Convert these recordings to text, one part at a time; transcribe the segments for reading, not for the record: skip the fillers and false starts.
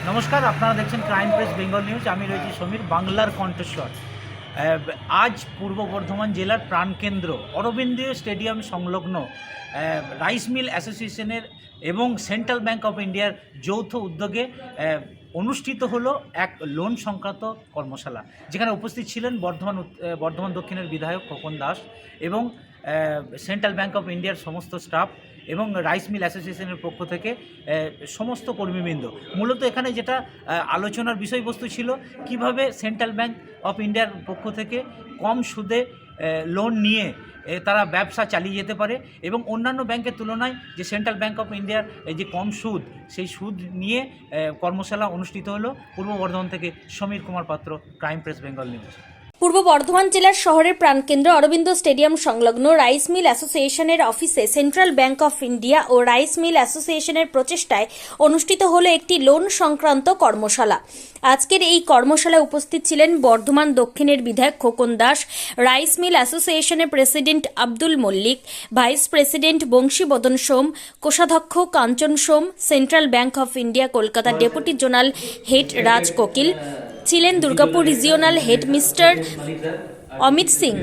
নমস্কার, আপনারা দেখছেন ক্রাইম প্রেস বেঙ্গল নিউজ। আমি রয়েছি সমীর, বাংলার কণ্ঠস্বর। আজ পূর্ব বর্ধমান জেলার প্রাণকেন্দ্র অরবিন্দীয় স্টেডিয়াম সংলগ্ন রাইস মিল অ্যাসোসিয়েশনের এবং সেন্ট্রাল ব্যাংক অফ ইন্ডিয়ার যৌথ উদ্যোগে অনুষ্ঠিত হলো এক লোন সংক্রান্ত কর্মশালা, যেখানে উপস্থিত ছিলেন বর্ধমান দক্ষিণের বিধায়ক খোকন দাস এবং সেন্ট্রাল ব্যাংক অফ ইন্ডিয়ার সমস্ত স্টাফ এবং রাইস মিল অ্যাসোসিয়েশনের পক্ষ থেকে সমস্ত কর্মীবৃন্দ। মূলত এখানে যেটা আলোচনার বিষয়বস্তু ছিল, কিভাবে সেন্ট্রাল ব্যাংক অফ ইন্ডিয়ার পক্ষ থেকে কম সুদে লোন নিয়ে তারা ব্যবসা চালিয়ে যেতে পারে এবং অন্যান্য ব্যাংকের তুলনায় যে সেন্ট্রাল ব্যাংক অফ ইন্ডিয়ার যে কম সুদ, সেই সুদ নিয়ে কর্মশালা অনুষ্ঠিত হলো। পূর্ব বর্ধমান থেকে সমীর কুমার পাত্র, ক্রাইম প্রেস বেঙ্গল নিউজ। পূর্ব বর্ধমান জেলার শহরের প্রাণকেন্দ্র অরবিন্দ স্টেডিয়াম সংলগ্ন রাইস মিল অ্যাসোসিয়েশনের অফিসে সেন্ট্রাল ব্যাংক অফ ইন্ডিয়া ও রাইস মিল অ্যাসোসিয়েশনের প্রচেষ্টায় অনুষ্ঠিত হলো একটি লোন সংক্রান্ত কর্মশালা। আজকের এই কর্মশালায় উপস্থিত ছিলেন বর্ধমান দক্ষিণের বিধায়ক খোকন দাস, রাইস মিল অ্যাসোসিয়েশনের president Abdul Mallick, vice president Banshibadan Som, কোষাধ্যক্ষ Kanchan Som, central bank of India Kolkata deputy zonal head Raj Kokil, ছিলেন Durgapur regional head mister Amit Singh,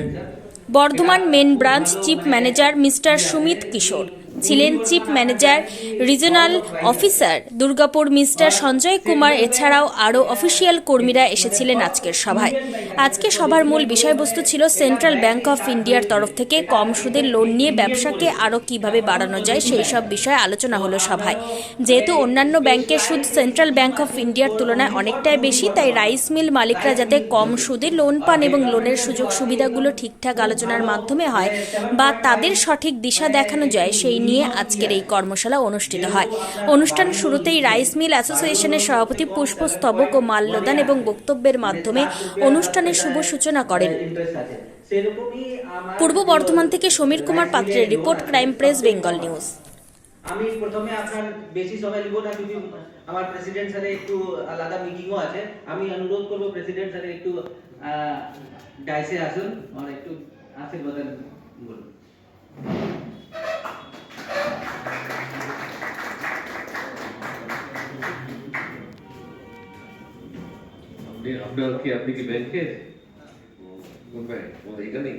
Bardhaman main branch chief manager mister Sumit Kishore, ছিলেন chief manager regional officer Durgapur mister Sanjay Kumar. এছাড়াও আরও অফিসিয়াল কর্মীরা এসেছিলেন আজকের সভায়। আজকে সভার মূল বিষয়বস্তু ছিল সেন্ট্রাল ব্যাংক অফ ইন্ডিয়ার তরফ থেকে কম সুদের লোন নিয়ে ব্যবসাকে আরও কিভাবে বাড়ানো যায়, সেই সব বিষয়ে আলোচনা হলো সভায়। যেহেতু অন্যান্য ব্যাংকের সুদ সেন্ট্রাল ব্যাংক অফ ইন্ডিয়ার তুলনায় অনেকটাই বেশি, তাই রাইস মিল মালিকরা যাতে কম সুদে লোন পান এবং লোনের সুযোগ সুবিধাগুলো ঠিকঠাক আলোচনার মাধ্যমে হয় বা তাদের সঠিক দিশা দেখানো যায়, সেই নিয়ে আজকের এই কর্মশালা অনুষ্ঠিত হয়। অনুষ্ঠান শুরুতেই রাইস মিল অ্যাসোসিয়েশনের সভাপতি পুষ্পস্তবক ও মাল্যদান এবং বক্তব্যের মাধ্যমে অনুষ্ঠানের শুভ সূচনা করেন। পূর্ব বর্ধমান থেকে সমীর কুমার পাত্রের report, crime press Bengal news. আমি প্রথমে আপনার বেশি সময় নিব না, যদি আমার প্রেসিডেন্ট স্যারের একটু আলাদা মিটিংও আছে। আমি অনুরোধ করব প্রেসিডেন্ট স্যারের একটু ডাইসে আসুন আর একটু আশীর্বাদ বলুন। আপনি কি ব্যাংকে কোন ব্যাংক? এখানে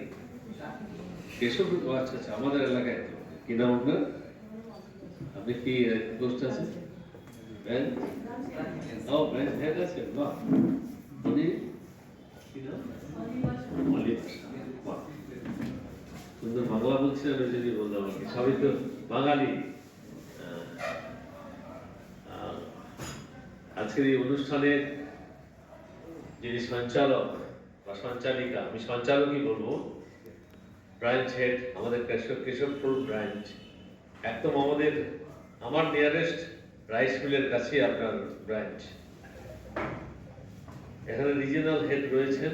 কেশব? আচ্ছা আচ্ছা, আমাদের এলাকায়। কি নাম আপনার? আপনি কি পোস্ট আছে? ব্যাংক? ও ব্যাংক হেড আছে। বাহ, উনি কি নাম? মল্লিক। বাহ, সুন্দর বাংলা বলছিলেন, ওই জন্যই বললাম আর কি। সবই তো বাঙালি। আজকের এই অনুষ্ঠানের যিনি সঞ্চালক বা সঞ্চালিকা, আমি সঞ্চালকই বলবো, ব্রাঞ্চ হেড আমাদের কেশবপুর ব্রাঞ্চ, একদম আমার নিয়ারেস্ট রাইস মিলের কাছে আপনার ব্রাঞ্চ। এখানে রিজিওনাল হেড রয়েছেন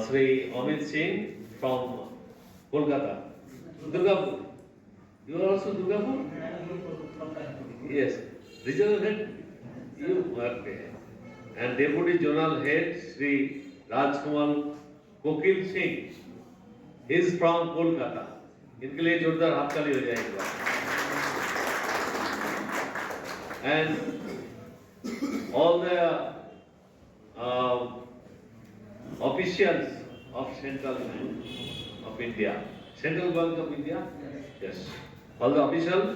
Shri Amit Singh from Kolkata, Durgapur. You are also Durgapur? Yes, regional head, you work there. And Deputy Zonal Head Sri Rajkumar Kokil Singh, he is from Kolkata. इनके लिए जोरदार हाथ ताली हो जाएगा। And all the officials of Central Bank of India, Central Bank of India, yes, all the officials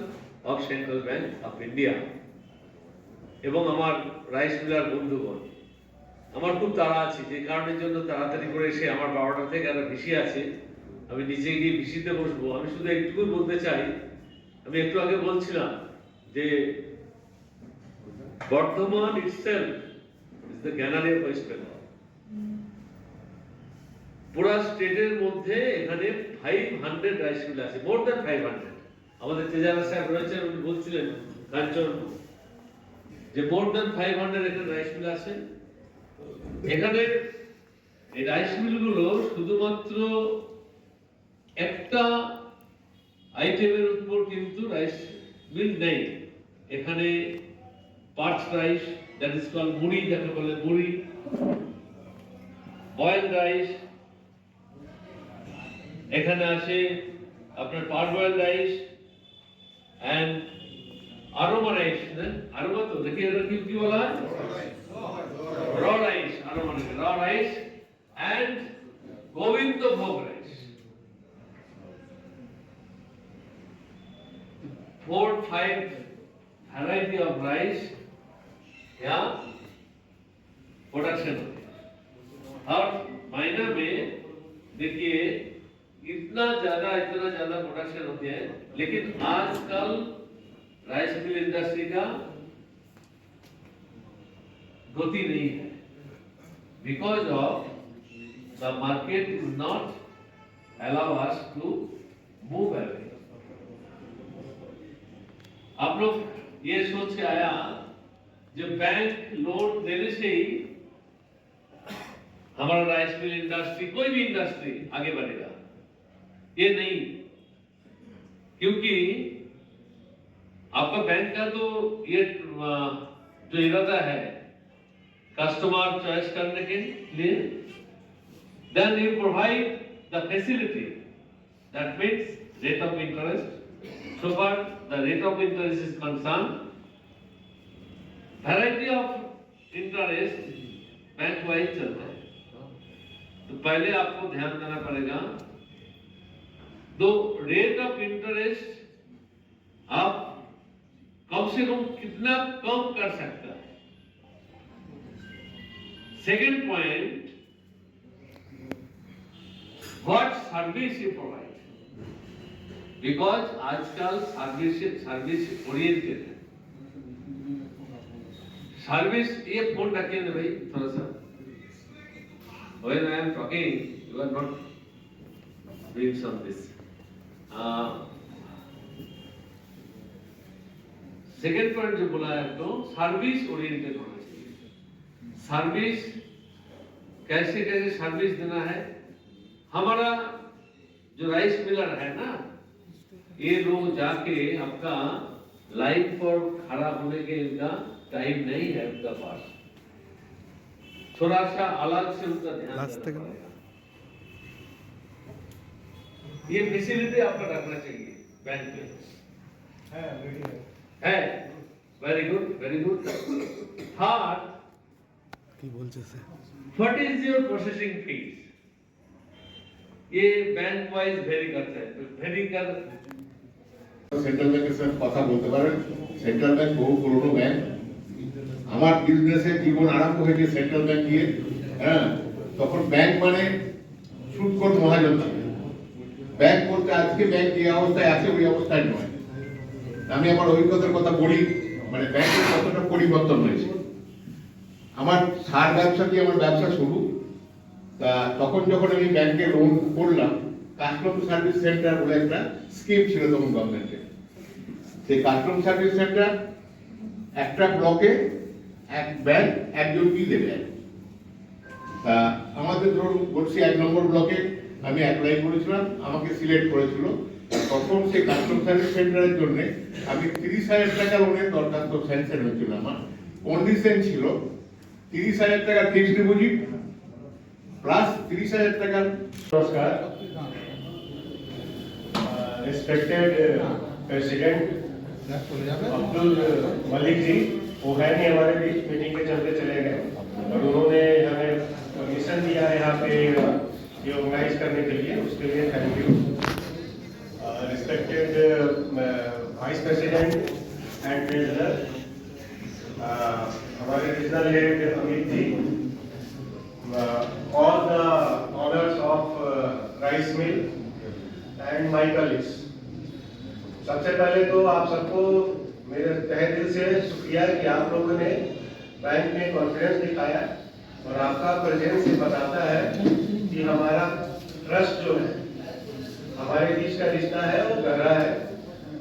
of Central Bank of India, এবং আমার rice Miller বন্ধুগণ। আমার খুব তাড়া আছে, যে কারণের জন্য তাড়াতাড়ি করে এসে আমার 12টা থেকে একটা ভিসি আছে, আমি নিচে গিয়ে ভিসিতে বসবো। আমি শুধু একটু বলতে চাই, আমি একটু আগে বলছিলাম যে Bardhaman itself is the granary of West Bengal. পুরা স্টেটের মধ্যে এখানে 500 রাইস মিল আছে, মোর দ্যান 500। আমাদের তেজারা সাহেব রয়েছেন, উনি বলছিলেন কাঞ্চন যে মোর দ্যান 500 এখানে রাইস মিল আছে। এখানে এই রাইস মিলগুলো শুধুমাত্র একটা আইটেমের উপর কিন্তু রাইস মিল নেই। এখানে parched rice, that is called muri, যাকে বলে মুড়ি, বয়েল রাইস, এখানে আছে আপনার parboiled rice, and aroma rice aroma तो देखिए की बोला है raw rice aroma raw rice and Gobindo bhog rice 4-5 variety of rice यहाँ प्रोडक्शन होती है और महीना में देखिए इतना ज्यादा प्रोडक्शन होती है लेकिन आजकल राइस मिल इंडस्ट्री का गति नहीं है because of the market is not allow us to move away आप लोग ये सोच के आया जो बैंक लोन देने से ही हमारा राइस मिल इंडस्ट्री कोई भी इंडस्ट्री आगे बढ़ेगा ये नहीं क्योंकि आपका बैंक का तो ये जो इरादा है कस्टमर चॉइस करने के लिए then you provide the facility that means rate of interest so far the rate of interest is concerned variety of interest bank wise चलता है तो पहले आपको ध्यान देना पड़ेगा दो रेट ऑफ इंटरेस्ट आप कम से कम कितना कम कर सकता है second point what service you provide because आजकल सर्विस ओरिएंटेड है सर्विस ये फोन रखिए ना भाई थोड़ा सा when I am talking you are not doing some this second point जो बोला है तो सर्विस ओरिएंटेड होना चाहिए सर्विस कैसे कैसे सर्विस देना है हमारा जो राइस मिलर है ना ये लोग जाके आपका लाइन पर खड़ा होने के इनका टाइम नहीं है उनका पास थोड़ा सा अलग से उनका ध्यान देना पड़ेगा ये फैसिलिटी आपका रखना चाहिए बैंक में है very good third what is your processing fees ये बैंक वाइज वेरी करता है वेरी कर সেন্ট্রাল ব্যাংকের সাথে কথা বলতে পারেন সেন্ট্রাল ব্যাংক বহু পুরনো ব্যাংক আমার বিজনেসের জীবন আরম্ভ হয়েছে সেন্ট্রাল ব্যাংক দিয়ে হ্যাঁ তখন ব্যাংক মানে সুদখোর মহাজন ছিল ব্যাংক বলতে আজকে ব্যাংক যে অবস্থায় আছে ওই অবস্থায় নয় আমি আমার অভিজ্ঞতার কথা বলি মানে ব্যাংকের কতটা পরিবর্তন হয়েছে আমার সার ব্যবসা দিয়ে আমার ব্যবসা শুরু তা তখন যখন আমি ব্যাংকে লোন করলাম কাস্টম সার্ভিস সেন্টার বলে একটা স্কিম ছিল তখন গভর্নমেন্টের সেই কাস্টম সার্ভিস সেন্টার একটা ব্লকে এক ব্যাংক একজনকেই দেবে তা আমাদের ধরুন বলছি 1 নম্বর ব্লকে আমি অ্যাপ্লাই করেছিলাম আমাকে সিলেক্ট করেছিল তখন সেই কাস্টম সার্ভিস সেন্টারের জন্য আমি 30,000 টাকা লোনের দরখাস্ত স্যাংশন হয়েছিল আমার কন্ডিশন ছিল 30,000 টাকা ফিক্সড ডিপোজিট প্লাস 30,000 টাকা नमस्कार रिस्पेक्टेड प्रेसिडेंट अब्दुल मलिक जी वो है नहीं हमारे बीच मीटिंग के चलते चले गए और उन्होंने हमें परमिशन दिया है यहाँ पे ये ऑर्गेनाइज करने के लिए उसके लिए thank you respected vice president and treasurer हमारे regional head Amit ji all the owners of rice mill and my colleagues सबसे पहले तो आप सबको मेरे तहे दिल से शुक्रिया कि आप लोगों ने बैंक में कॉन्फिडेंस दिखाया और आपका प्रेजेंस ये बताता है कि हमारा ट्रस्ट जो है हमारे बीच का रिश्ता है वो गहरा है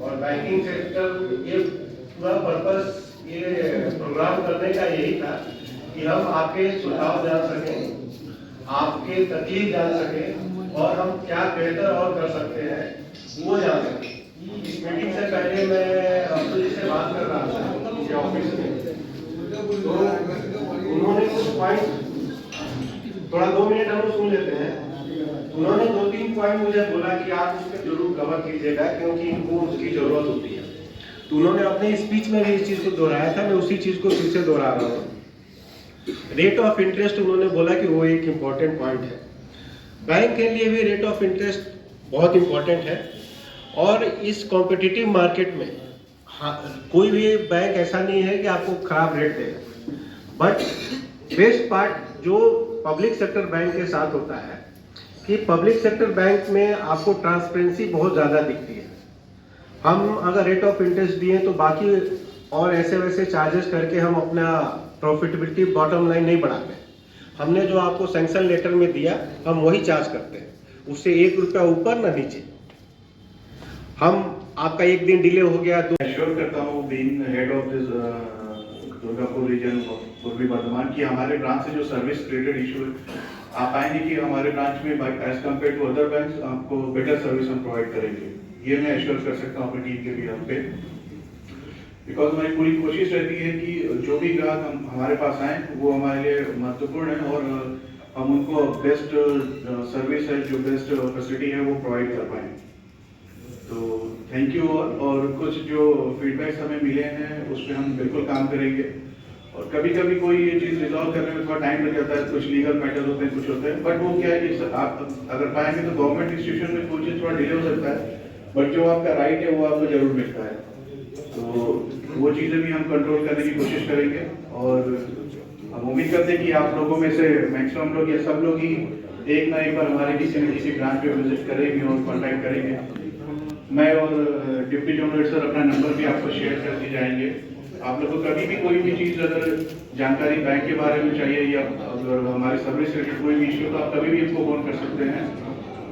और बैंकिंग सेक्टर ये पूरा पर्पस ये प्रोग्राम करने का यही था कि हम आपके सुझाव जान सकें आपके तकलीफ जान सकें और हम क्या बेहतर और कर सकते हैं वो जान सकें इस मीटिंग से पहले मैं अब्दुल जी से बात कर रहा था उनके ऑफिस में तो उन्होंने कुछ पॉइंट थोड़ा 2 मिनट हम सुन लेते हैं उन्होंने 2-3 पॉइंट मुझे बोला कि आप उसको जरूर कवर कीजिएगा क्योंकि इनको उसकी जरूरत होती है तो उन्होंने अपने स्पीच में भी इस चीज़ को दोहराया था, मैं उसी चीज़ को फिर से दोहरा रहा हूँ। रेट ऑफ इंटरेस्ट उन्होंने बोला कि वो एक इम्पॉर्टेंट पॉइंट है। बैंक के लिए भी रेट ऑफ इंटरेस्ट बहुत इम्पॉर्टेंट है, और इस कॉम्पिटिटिव मार्केट में कोई भी बैंक ऐसा नहीं है कि आपको खराब रेट देगा। बट बेस्ट पार्ट जो पब्लिक सेक्टर बैंक के साथ होता है कि पब्लिक सेक्टर बैंक में आपको ट्रांसपेरेंसी बहुत ज़्यादा दिखती है। हम अगर रेट ऑफ इंटरेस्ट दिए तो बाकी और ऐसे वैसे चार्जेस करके हम अपना प्रॉफिटेबिलिटी बॉटम लाइन नहीं बढ़ाते। हमने जो आपको सैंक्शन लेटर में दिया हम वही चार्ज करते हैं, उससे 1 रुपया ऊपर ना नीचे। हम आपका 1 दिन डिले हो गया तो एश्योर करता हूँ being head of this Durgapur region पूर्वी बर्धमान की हमारे ब्रांच से जो सर्विस रिलेटेड इशू आप पाएंगे कि हमारे ब्रांच में as compare to other banks आपको बेटर सर्विस हम प्रोवाइड करेंगे। ये मैं एश्योर कर सकता हूँ अपनी टीम के भी हम पे, बिकॉज हमारी पूरी कोशिश रहती है कि जो भी ग्राहक हमारे पास आए वो हमारे लिए महत्वपूर्ण है और हम उनको बेस्ट सर्विस है, जो बेस्ट फैसिलिटी है वो प्रोवाइड कर पाएँ। तो थैंक यू ऑल। और कुछ जो फीडबैक्स हमें मिले हैं उस पर हम बिल्कुल काम करेंगे, और कभी कभी कोई ये चीज़ रिजॉल्व करने में थोड़ा टाइम लग जाता है, कुछ लीगल मैटर होते हैं, कुछ होते हैं, बट वो क्या है कि आप अगर पाएंगे तो गवर्नमेंट इंस्टीट्यूशन में कोई चीज़ थोड़ा डिले हो सकता है, बट जो आपका राइट है वो आपको जरूर मिलता है। तो वो चीज़ें भी हम कंट्रोल करने की कोशिश करेंगे, और हम उम्मीद करते हैं कि आप लोगों में से मैक्सिमम लोग या सब लोग ही एक ना एक बार हमारे किसी न किसी ब्रांच पे विजिट करेंगे और कॉन्टैक्ट करेंगे। मैं और डिप्टी जनरल सर अपना नंबर भी आपको शेयर करके जाएंगे। आप लोग को कभी भी कोई भी चीज़ अगर जानकारी बैंक के बारे में चाहिए या अगर हमारे सर्विस रिलेटेड कोई भी इश्यू तो आप कभी भी हमको फोन कर सकते हैं,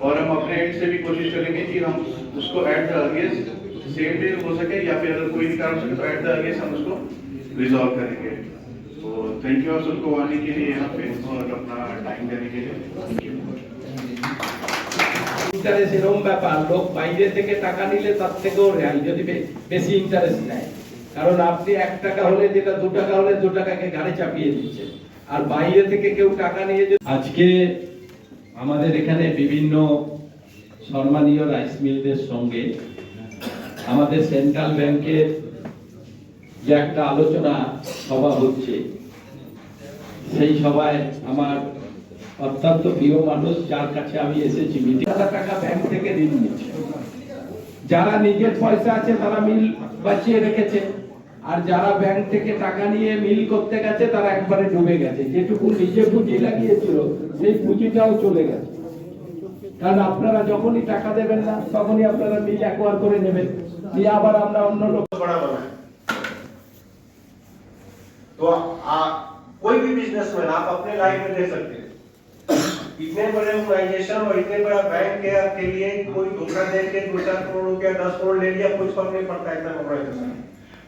और हम अपने एंड से भी कोशिश करेंगे कि हम उसको at the earliest same day हो सके, या फिर अगर कोई भी कारण हो सके तो एट द अर्लीस्ट हम उसको रिजॉल्व करेंगे। तो थैंक यू आप सबको आने के लिए यहाँ पे और अपना टाइम देने के लिए। Thank you. ইন্টারেস্ট এরকম ব্যাপার, লোক বাইরে থেকে টাকা নিলে তার থেকেও রেয়াল যদি বেশি ইন্টারেস্ট নেয়, কারণ আপনি 1 টাকা হলে যেটা 2 টাকা হলে 2 টাকাকে ঘাড়ে চাপিয়ে দিচ্ছেন, আর বাইরে থেকে কেউ টাকা নিয়ে আজকে আমাদের এখানে বিভিন্ন সম্মানীয় রাইস মিলদের সঙ্গে আমাদের সেন্ট্রাল ব্যাংকের যে একটা আলোচনা সভা হচ্ছে, সেই সভায় আমার অত্যন্ত প্রিয় মানুষ যার কাছে আমি এসেছি, 20,000 টাকা ব্যাংক থেকে ঋণ নিচ্ছে। যারা নিজের পয়সা আছে তারা মিল বাঁচিয়ে রেখেছে, আর যারা ব্যাংক থেকে টাকা নিয়ে মিল করতে গেছে তারা একবারে ডুবে গেছে। যেটুকু নিজে পুঁজি লাগিয়েছিল সেই পুঁজিটাও চলে গেছে, কারণ আপনারা যখনই টাকা দেবেন না তখনই আপনারা মিল অ্যাকোয়ার করে নেবেন, দিয়ে আবার আমরা অন্য লোক बड़ा बना है। तो कोई भी बिजनेसमैन आप अपने लाइफ में दे सकते हैं। इतने बड़े ऑर्गेनाइजेशन और इतने बड़ा बैंक के लिए कोई धोखा दे के 2-4 करोड़ रुपया 10 करोड़ ले लिया, कुछ फर्क नहीं पड़ता इतना बड़ा ऑर्गेनाइजेशन।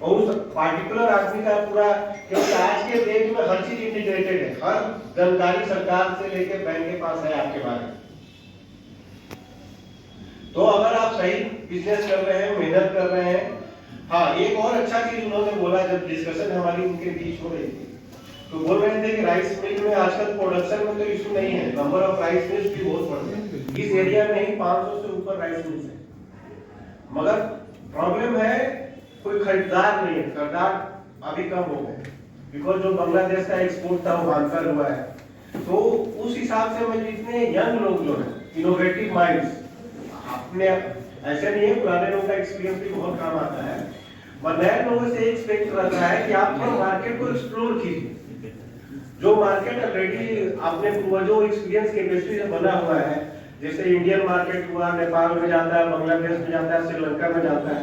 और उस पार्टिकुलर आदमी का पूरा, क्योंकि आज के डेट में हर चीज इंटीग्रेटेड है, हर जानकारी सरकार से लेकर बैंक के पास है आपके बारे में। तो अगर आप सही बिजनेस कर रहे हैं, मेहनत कर रहे हैं। हाँ, एक और अच्छा चीज उन्होंने बोला जब डिस्कशन हमारी उनके बीच हो रही थी, तो बोल रहे थे कि राइस मिल में आजकल प्रोडक्शन में तो इशू नहीं है, नंबर ऑफ राइस मिल्स भी बहुत बढ़ गए इस एरिया में ही 500 से ऊपर राइस मिल्स है, मगर प्रॉब्लम है कोई खरीदार नहीं है। खरीदार अभी कम हो गए, बिकॉज जो बांग्लादेश का एक्सपोर्ट था वो बांकर हुआ है। तो उस हिसाब से मैं जितने यंग लोग जो है, इनोवेटिव माइंड्स, अपने ऐसे नहीं है, पुराने लोगों का एक्सपीरियंस भी बहुत काम आता है, पर नए लोगों से एक्सपेक्ट रहता है कि आप थोड़ा मार्केट को एक्सप्लोर कीजिए। जो मार्केट ऑलरेडी आपने पूर्वजों एक्सपीरियंस के बेसिस से बना हुआ है, जैसे इंडियन मार्केट हुआ, नेपाल में जाता है, बांग्लादेश में जाता है, श्रीलंका में जाता है।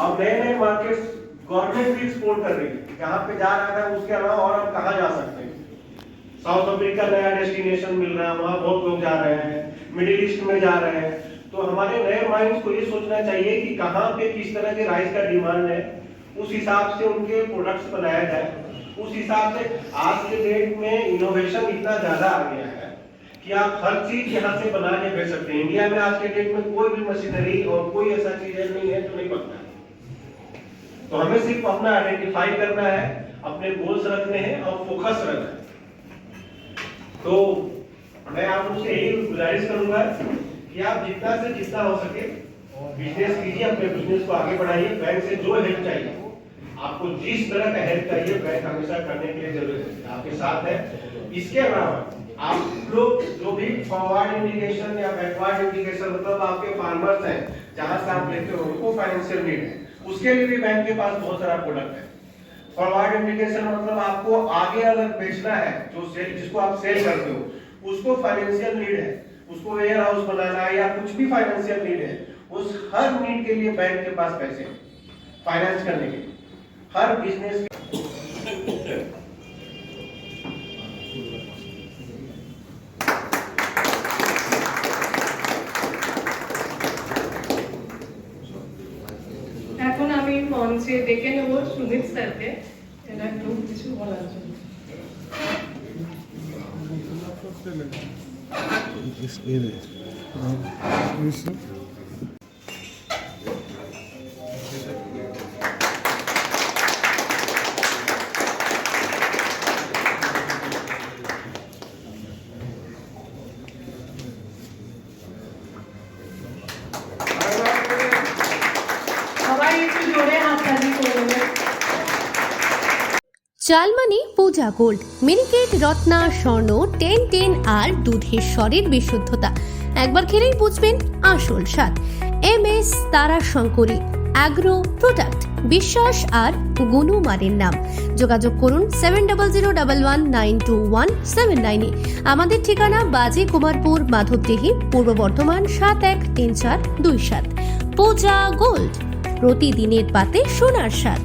अब नए नए मार्केट्स गवर्नमेंट भी एक्सपोर्ट कर रही है, जहाँ पे जा रहा था उसके अलावा और हम कहाँ जा सकते हैं। साउथ अफ्रीका नया डेस्टिनेशन मिल रहा है, वहाँ बहुत लोग जा रहे हैं, मिडिल ईस्ट में जा रहे हैं। तो हमारे नए माइंड्स को ये सोचना चाहिए कि कहाँ पे किस तरह के राइस का डिमांड है, उस हिसाब से उनके प्रोडक्ट्स बनाया जाए। उस हिसाब से आज के डेट में इनोवेशन इतना ज्यादा आ गया है कि आप हर चीज यहाँ से बना के भेज सकते हैं। इंडिया में आज के डेट में कोई भी मशीनरी और कोई ऐसा चीज नहीं है जो नहीं बनता है। तो हमें सिर्फ अपना आइडेंटिफाई करना है, अपने गोल्स रखने हैं और फोकस रखना है। तो मैं आप लोग से यही गुजारिश करूंगा कि आप जितना से जितना हो सके बिजनेस कीजिए, अपने बिजनेस को आगे बढ़ाइए। बैंक से जो हेल्प चाहिए, आपको जिस तरह का हेल्प चाहिए, बैंक हमेशा करने के लिए जरूर आपके साथ है। इसके अलावा आप लोग जो भी फॉरवर्ड इंडिकेशन या बैकवर्ड इंडिकेशन, मतलब आपके फार्मर्स हैं जहां से आप लेते हो, उनको फाइनेंशियल नीड है, उसके लिए भी बैंक के पास बहुत सारा प्रोडक्ट है। फॉरवर्ड इंडिकेशन मतलब आपको आगे अगर बेचना है, जो सेल, जिसको आप सेल करते हो, उसको फाइनेंशियल नीड है, उसको वेयर हाउस बनाना है या कुछ भी फाइनेंशियल नीड है, उस हर नीड के लिए बैंक के पास पैसे हैं फाइनेंस करने के लिए। हर बिजनेस এখন আমি মঞ্চে ডেকে নেব সুমিত স্যারকে, এরা একটু কিছু বলার জন্য। সবাই একটু জোরে হাততালি করবেন। চালমানি পূজা গোল্ড, মিনিকেট, রত্না, স্বর্ণ 1010 আর দুধের স্বরের বিশুদ্ধতা। একবার খেলেই বুঝবেন আসল স্বাদ। MS তারাশঙ্করী অ্যাগ্রো প্রোডাক্ট, বিশ্বাস আর গুণমানের নাম। যোগাযোগ করুন 7001192179 আমাদের ঠিকানা বাজে কুমারপুর, মাধবদেহি, পূর্ব বর্ধমান 713427। পূজা গোল্ড, প্রতিদিনের পাতে সোনার স্বাদ।